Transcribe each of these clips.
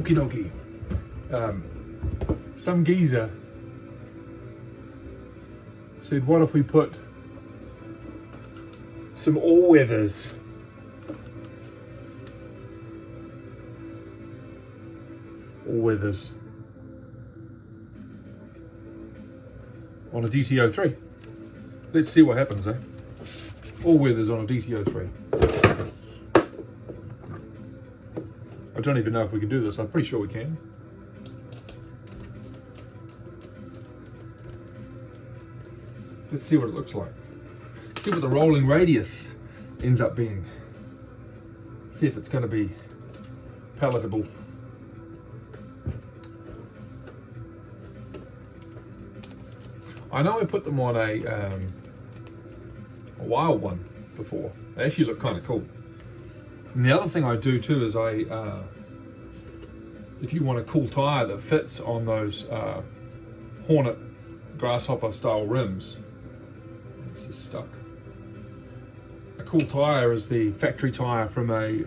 Okie dokie. Some geezer said, what if we put some all-weathers on a DTO3? Let's see what happens, eh? All-weathers on a DTO3. I don't even know if we can do this. I'm pretty sure we can. Let's see what it looks like. See what the rolling radius ends up being. See if it's going to be palatable. I know I put them on a wild one before. They actually look kind of cool. And the other thing I do too is if you want a cool tire that fits on those Hornet Grasshopper style rims, this is stuck. A cool tire is the factory tire from a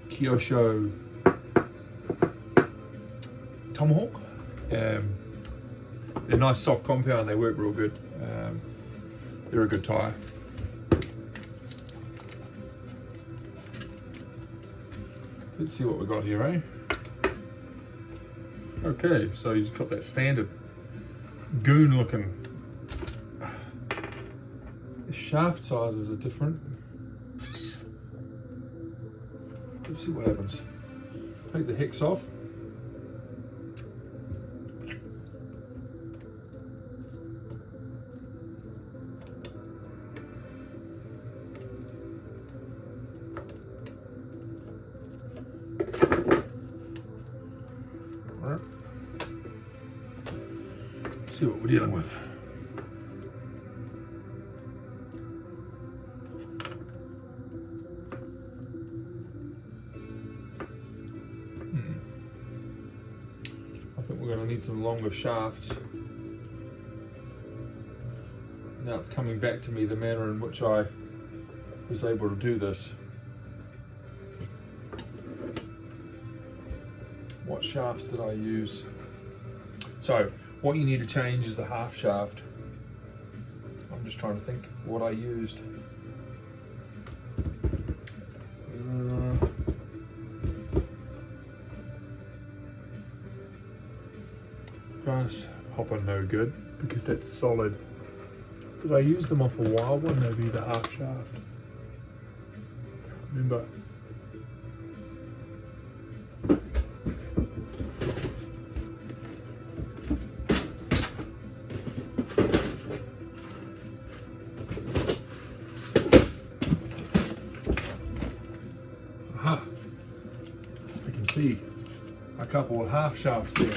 Kyosho Tomahawk. They're nice soft compound, they work real good. They're a good tire. Let's see what we got here, eh? Okay, so you've got that standard goon looking. The shaft sizes are different. Let's see what happens. Take the hex off. See what we're dealing with. I think we're going to need some longer shafts. Now it's coming back to me the manner in which I was able to do this. What shafts did I use? So what you need to change is the half shaft. I'm just trying to think what I used. Grasshopper no good because that's solid. Did I use them off a wild one? Maybe the half shaft. Can't remember. I can see a couple of half shafts there,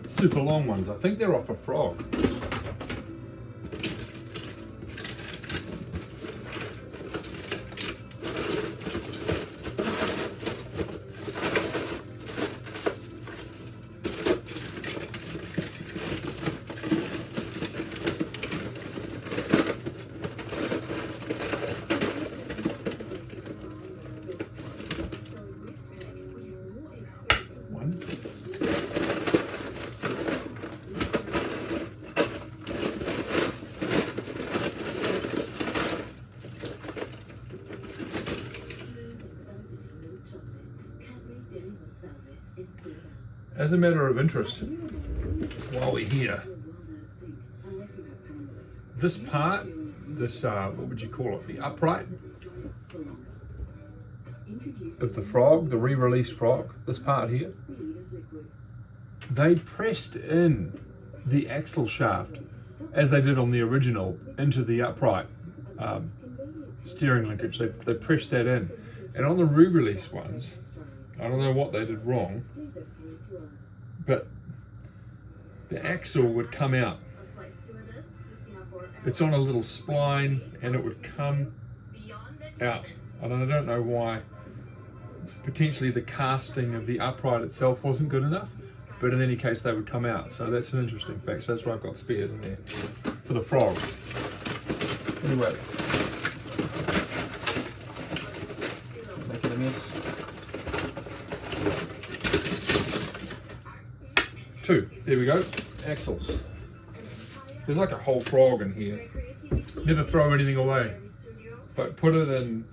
super long ones. I think they're off a Frog. As a matter of interest, while we're here, this part, this, what would you call it, the upright of the Frog, the re-released Frog, this part here, they pressed in the axle shaft, as they did on the original, into the upright steering linkage. They pressed that in. And on the re-released ones, I don't know what they did wrong, but the axle would come out. It's on a little spline and it would come out. And I don't know why. Potentially the casting of the upright itself wasn't good enough, but in any case they would come out. So that's an interesting fact. So that's why I've got spares in there for the Frog. Anyway. Making a mess. 2. There we go. Axles. There's like a whole frog in here. Never throw anything away, but put it in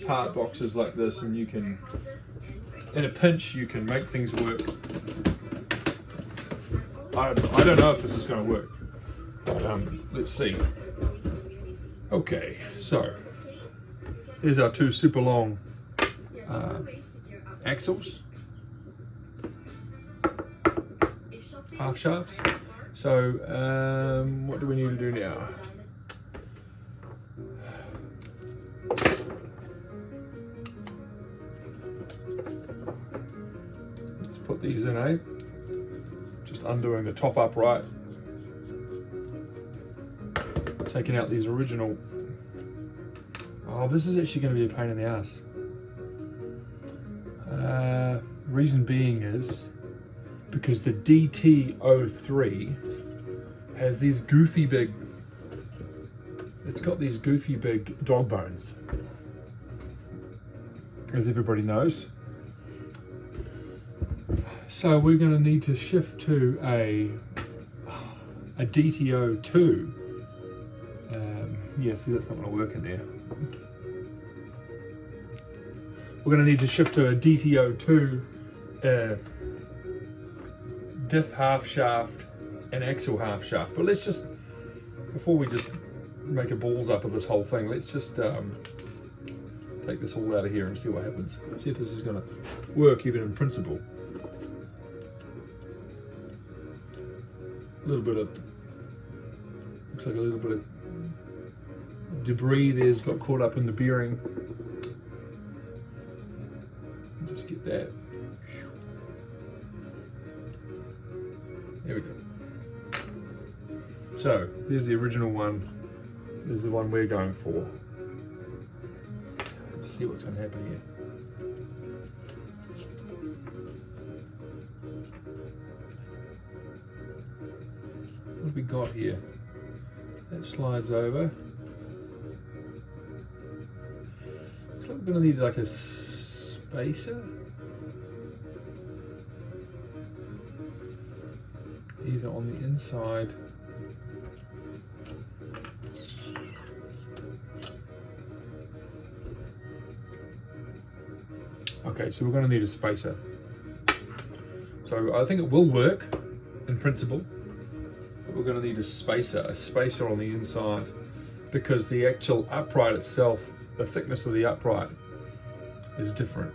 part boxes like this, and you can, in a pinch, you can make things work. I don't know if this is going to work, but let's see. Okay, so here's our 2 super long axles, half shafts. So what do we need to do now? Let's put these in, eh? Just undoing the top upright, taking out these original. Oh, this is actually going to be a pain in the ass. Reason being is because the DT03 has these goofy big, it's got these goofy big dog bones, as everybody knows. So we're going to need to shift to a DTO2. Yeah, see, that's not going to work in there. We're going to need to shift to a DTO2 diff half shaft and axle half shaft. But let's just, before we just make a balls up of this whole thing, let's just take this all out of here and see what happens. See if this is going to work even in principle. A little bit of, looks like a little bit of debris there's got caught up in the bearing. Just get that. There we go. So there's the original one. There's the one we're going for. Let's see what's going to happen here. What have we got here? That slides over. Looks like we're going to need like a spacer. Either on the inside. Okay, so we're going to need a spacer. So I think it will work in principle, but we're going to need a spacer on the inside, because the actual upright itself, the thickness of the upright is different.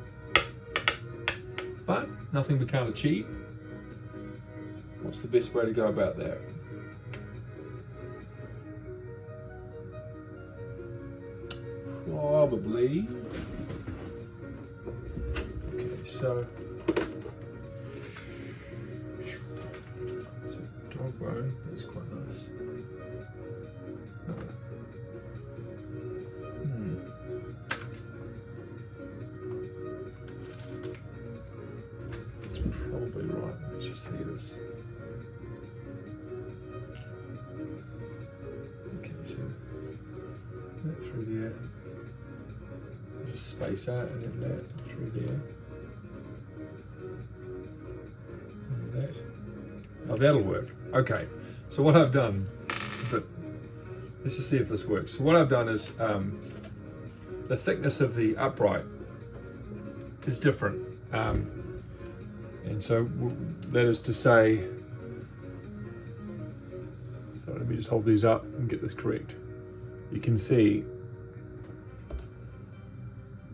But nothing we can't achieve. What's the best way to go about that? Probably. Okay, so dog bone, that's quite nice. That's probably right. Let's just see this. So that through there, just space out, and then that through there, and that. Now that'll work. Okay, so what I've done, but let's just see if this works. So what I've done is the thickness of the upright is different, and so that is to say. So let me just hold these up and get this correct. You can see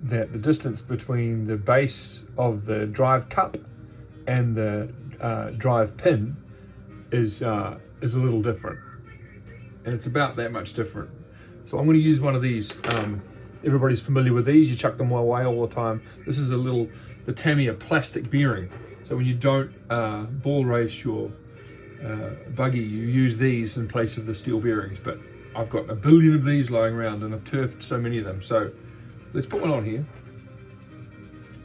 that the distance between the base of the drive cup and the drive pin is a little different, and it's about that much different. So I'm going to use one of these. Everybody's familiar with these. You chuck them away all the time. This is the Tamiya plastic bearing. So when you don't ball race your buggy, you use these in place of the steel bearings, but I've got a billion of these lying around and I've turfed so many of them. So let's put one on here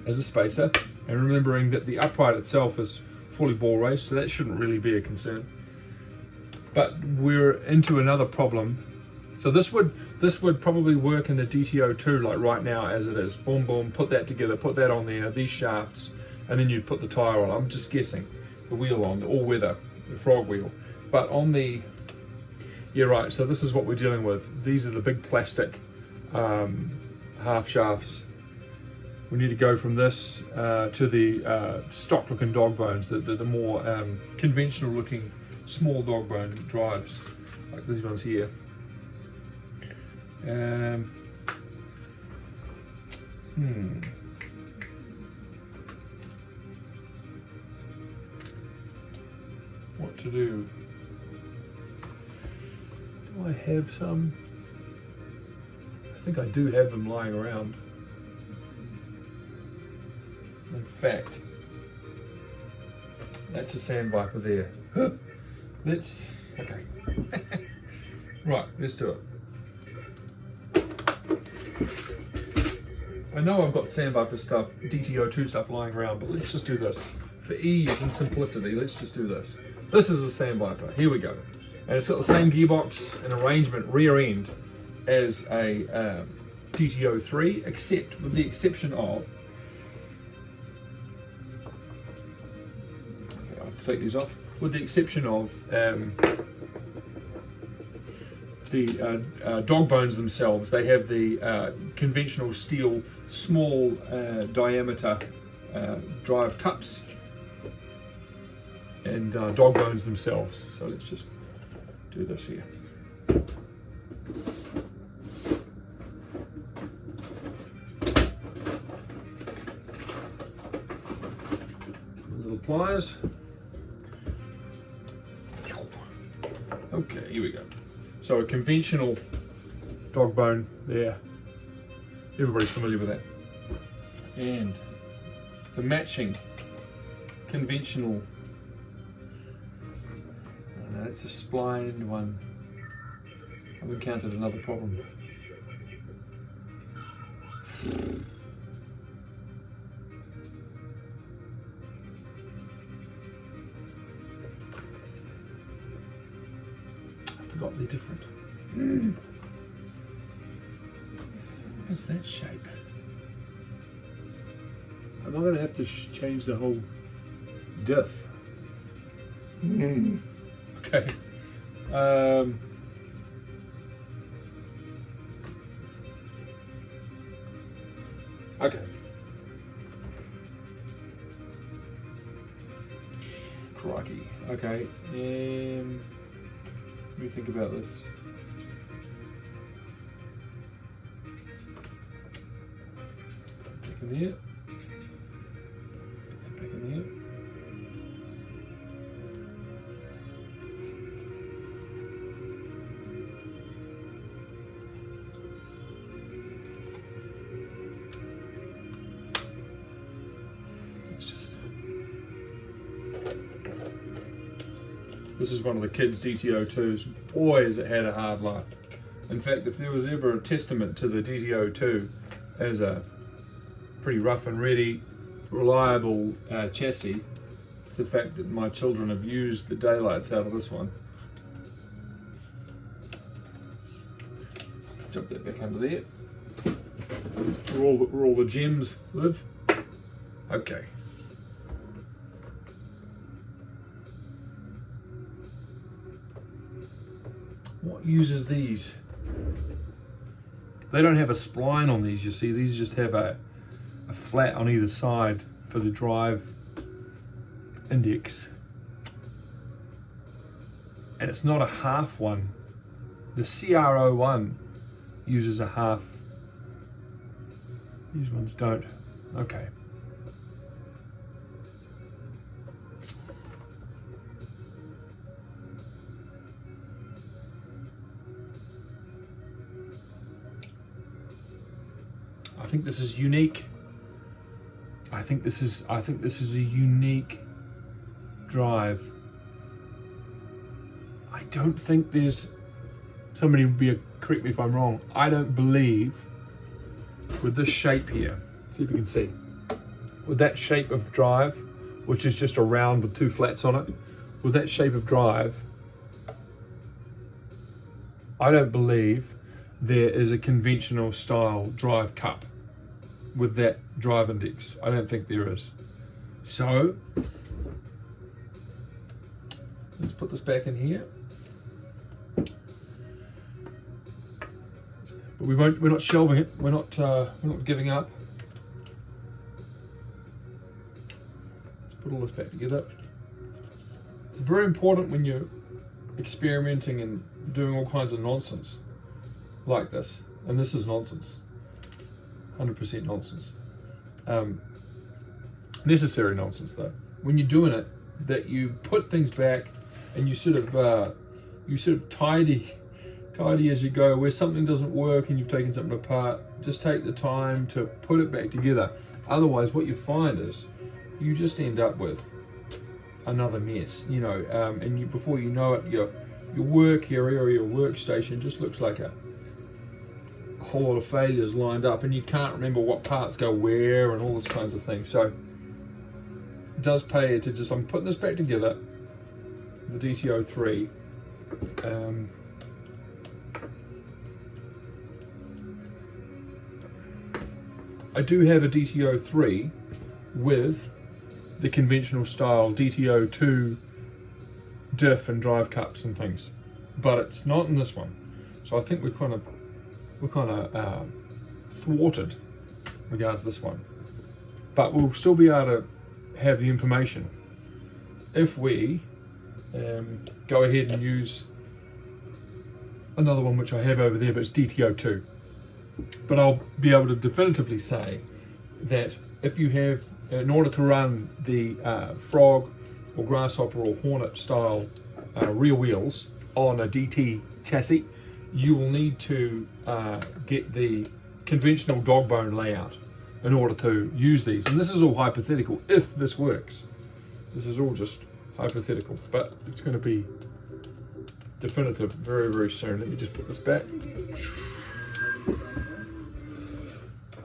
as a spacer, and remembering that the upright itself is fully ball raced, so that shouldn't really be a concern. But we're into another problem. So this would probably work in the DTO2 like right now as it is. Boom, boom, put that together, put that on there, these shafts, and then you put the tyre on. I'm just guessing. the wheel on, the all-weather, the frog wheel. But on the, yeah, right, so this is what we're dealing with. These are the big plastic half shafts. We need to go from this to the stock looking dog bones, the more conventional looking small dog bone drives, like these ones here. What to do? Do I have some? I think I do have them lying around. In fact, that's a sand viper there. Okay. Right, let's do it. I know I've got sand viper stuff, DTO2 stuff lying around, but let's just do this. For ease and simplicity, let's just do this. This is a sand viper, here we go. And it's got the same gearbox and arrangement rear end as a DTO3, except with the exception of, okay, I have to take these off, with the exception of the dog bones themselves. They have the conventional steel small diameter drive cups and dog bones themselves. So let's just do this here. Little pliers. Okay, here we go. So a conventional dog bone there. Everybody's familiar with that. And the matching conventional, it's a splined one. I've encountered another problem. I forgot they're different. What's that shape? Am I going to have to change the whole diff? Okay. Okay. Crikey. Okay. Let me think about this. Back in here. Back in here. This is one of the kids' DTO2s. Boy, has it had a hard life. In fact, if there was ever a testament to the DTO2 as a pretty rough and ready, reliable chassis, it's the fact that my children have used the daylights out of this one. Jump that back under there. Where all the gems live. Okay. What uses these? They don't have a spline on these, you see. These just have a flat on either side for the drive index. And it's not a half one. The CR01 uses a half. These ones don't. Okay. I think this is unique. I think this is a unique drive. I don't think there's, somebody would correct me if I'm wrong. I don't believe with this shape here, see if you can see, with that shape of drive, which is just a round with two flats on it, with that shape of drive, I don't believe there is a conventional style drive cup with that drive index. I don't think there is. So Let's put this back in here. But we're not shelving it. We're not giving up. Let's put all this back together. It's very important when you're experimenting and doing all kinds of nonsense like this, and this is nonsense, 100% nonsense. Necessary nonsense though. When you're doing it, that you put things back and you sort of tidy as you go. Where something doesn't work and you've taken something apart, just take the time to put it back together. Otherwise, what you find is you just end up with another mess, you know, and before you know it, your work area or your workstation just looks like a whole lot of failures lined up, and you can't remember what parts go where and all this kinds of things. So it does pay to just, I'm putting this back together, the DTO3. I do have a DTO3 with the conventional style DTO2 diff and drive cups and things, but it's not in this one. So I think we're kind of thwarted in regards to this one, but we'll still be able to have the information if we go ahead and use another one which I have over there, but it's DTO2. But I'll be able to definitively say that if you have, in order to run the frog or grasshopper or hornet style rear wheels on a DT chassis, you will need to get the conventional dog bone layout in order to use these. And this is all hypothetical if this works. This is all just hypothetical, but it's going to be definitive very, very soon. Let me just put this back.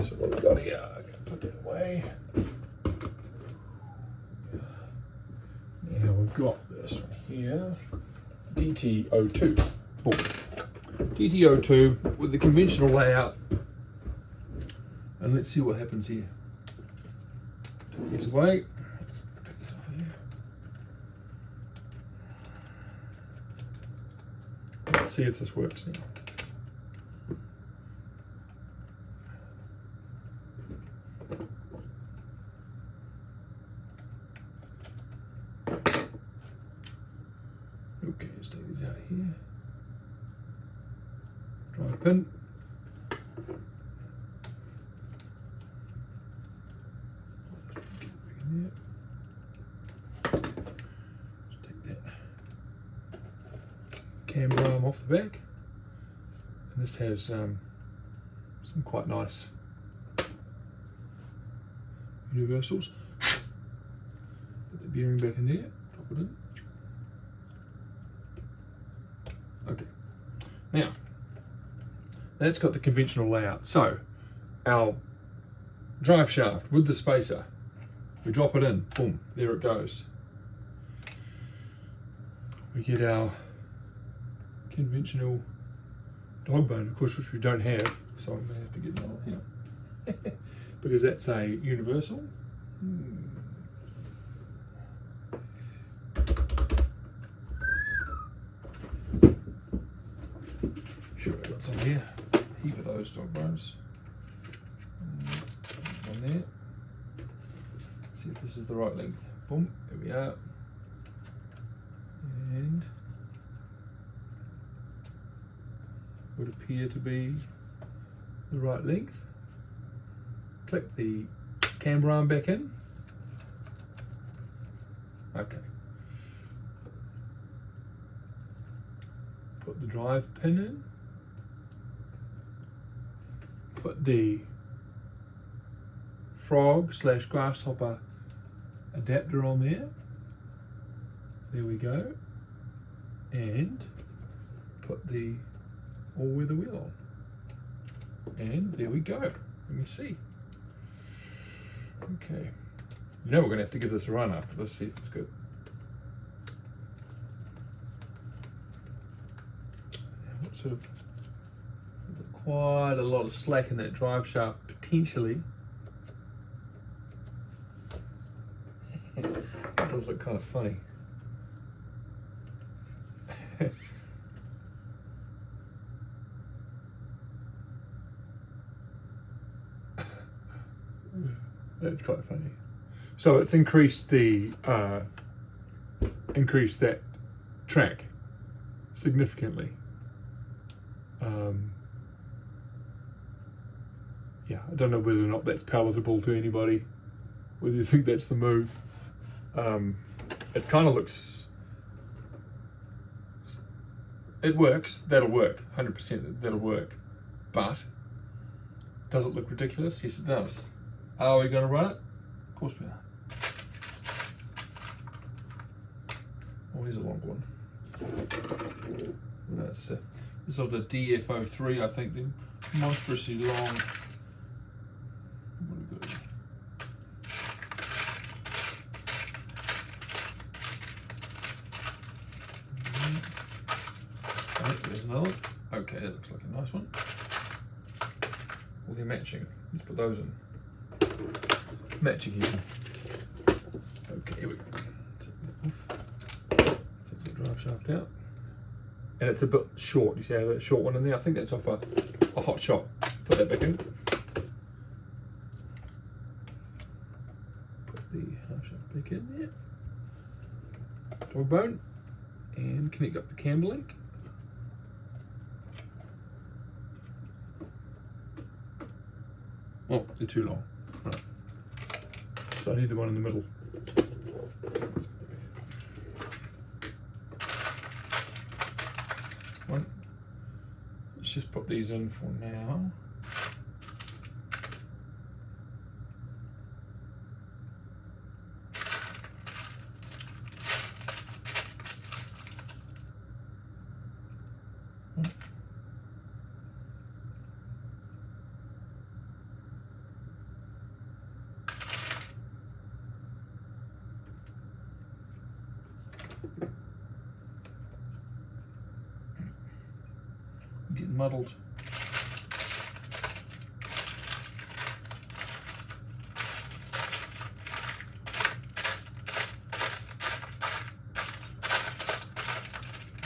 So what we've got here, I'm going to put that away. Now we've got this one here, DTO2. Boom. DTO2 with the conventional layout. And let's see what happens here. Take this away. Take this off here. Let's see if this works now. Okay, let's take these out of here. Drive pin. Just take that camber arm off the back. And this has some quite nice universals. Put the bearing back in there, drop it in. Okay, now that's got the conventional layout. So our drive shaft with the spacer, we drop it in, boom, there it goes. We get our conventional dog bone, of course, which we don't have, so I may have to get that one here because that's a universal. Sure, I've got some here. A heap of those dog bones. One there. See if this is the right length. Boom, there we are. And would appear to be the right length. Click the camber arm back in. Okay. Put the drive pin in. Put the frog / grasshopper adapter on there. There we go. And put the all-weather wheel on. And there we go. Let me see. Okay. You know we're going to have to give this a run after this, see if it's good. What sort of, quite a lot of slack in that drive shaft potentially. It does look kind of funny. That's quite funny. So it's increased that track significantly. Yeah, I don't know whether or not that's palatable to anybody, whether you think that's the move. It kind of looks, it works, that'll work, 100% that'll work, but does it look ridiculous? Yes, it does. Are we going to run it? Of course we are. Oh, here's a long one. This is of the DF03, I think. They're monstrously long. What do we got here? Oh, there's another one. Okay, that looks like a nice one. Well, they're matching. Let's put those in. Matching even. Okay, here we go. Take the drive shaft out. And it's a bit short. You see how that short one in there? I think that's off a hot shot. Put that back in. Put the half shaft back in there. Dog bone. And connect up the cam link. Oh, they're too long. Right. So I need the one in the middle. One. Let's just put these in for now. Getting muddled.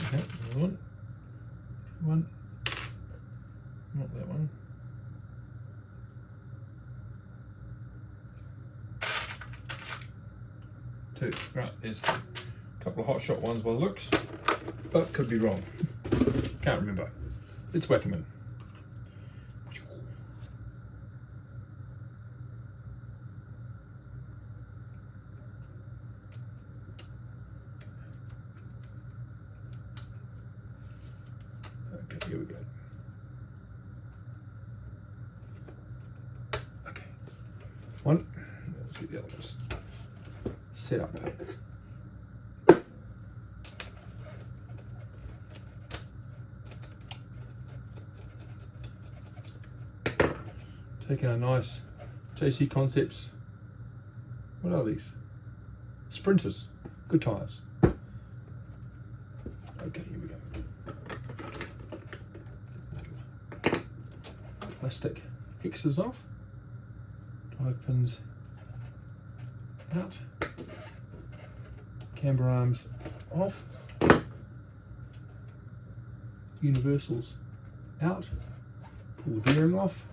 Okay, another one. Not that one. Two. Right, there's a couple of hot shot ones by the looks, but could be wrong. Can't remember. Let's whack them in. Okay, here we go. Okay. One. Let's get the other ones set up. Taking a nice JC Concepts. What are these? Sprinters. Good tyres. Okay, here we go. Plastic X's off. Drive pins out. Camber arms off. Universals out. Pull the bearing off.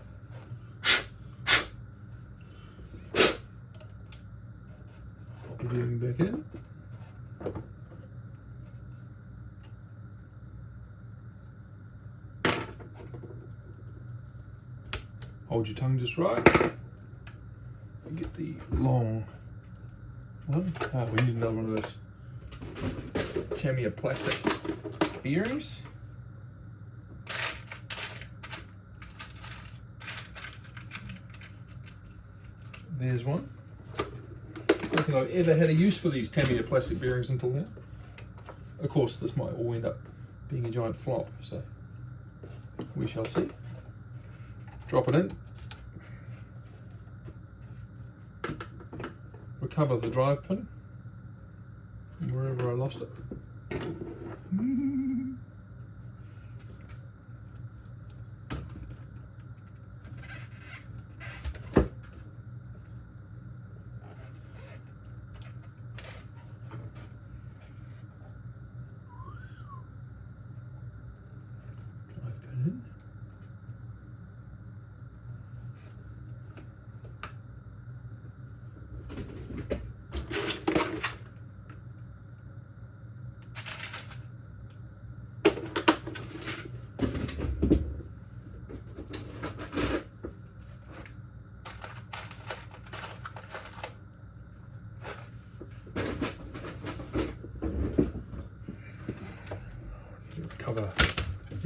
Bearing back in. Hold your tongue just right. And get the long one. Oh, we need another one of those Tamiya plastic bearings. There's one. I don't think I've ever had a use for these Tamiya plastic bearings until now. Of course, this might all end up being a giant flop, so we shall see. Drop it in. Recover the drive pin wherever I lost it.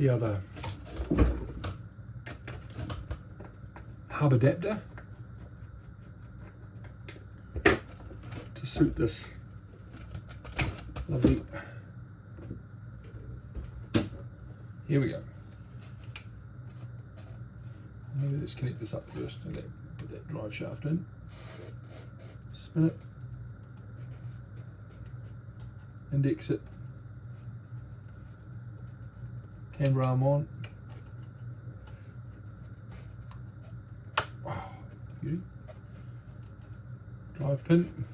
the other hub adapter to suit this lovely. Here we go. Maybe let's connect this up first. Okay, put that drive shaft in, spin it, index it, camber arm on. Wow, beauty. Drive pin.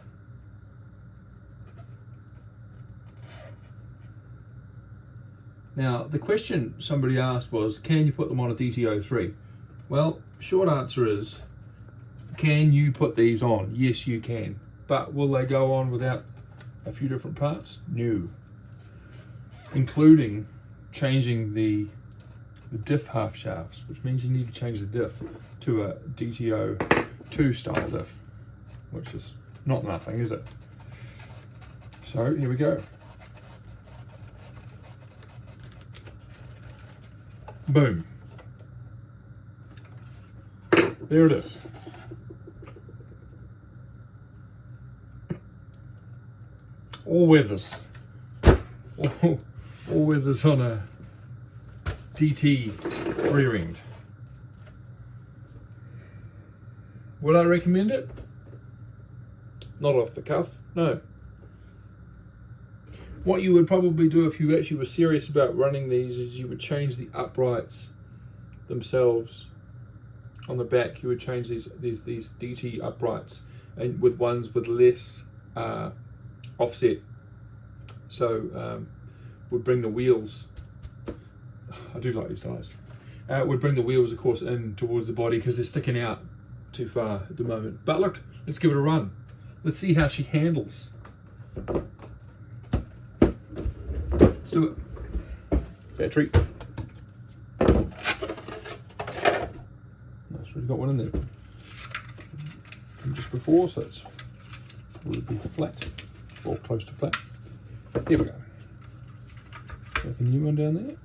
Now, the question somebody asked was, can you put them on a DT03? Well, short answer is, can you put these on? Yes, you can. But will they go on without a few different parts? No. Including changing the diff half shafts, which means you need to change the diff to a DTO2 style diff, which is not nothing, is it? So here we go. Boom. There it is. All weathers. All weathers on a DT rear end. Would I recommend it? Not off the cuff, no. What you would probably do if you actually were serious about running these is you would change the uprights themselves on the back. You would change these DT uprights and with ones with less offset. So would bring the wheels. I do like these tires. Would bring the wheels, of course, in towards the body because they're sticking out too far at the moment. But look, let's give it a run. Let's see how she handles. Let's do it. Battery. Nice, we've got one in there from just before, so it's will be flat or close to flat. Here we go. Make a new one down there.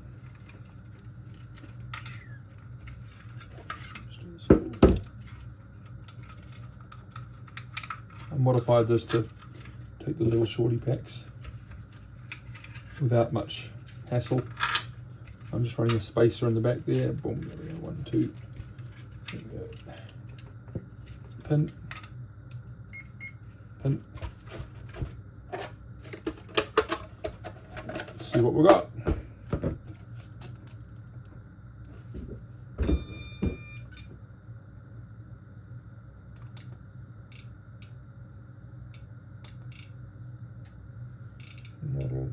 I modified this to take the little shorty packs without much hassle. I'm just running a spacer in the back there. Boom, there we go. 1, 2. There we go. Pin. Pin. Let's see what we got. Model.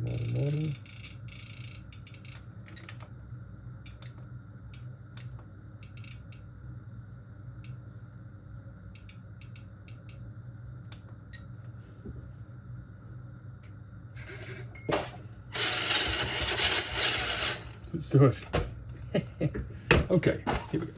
Let's do it. Okay, here we go.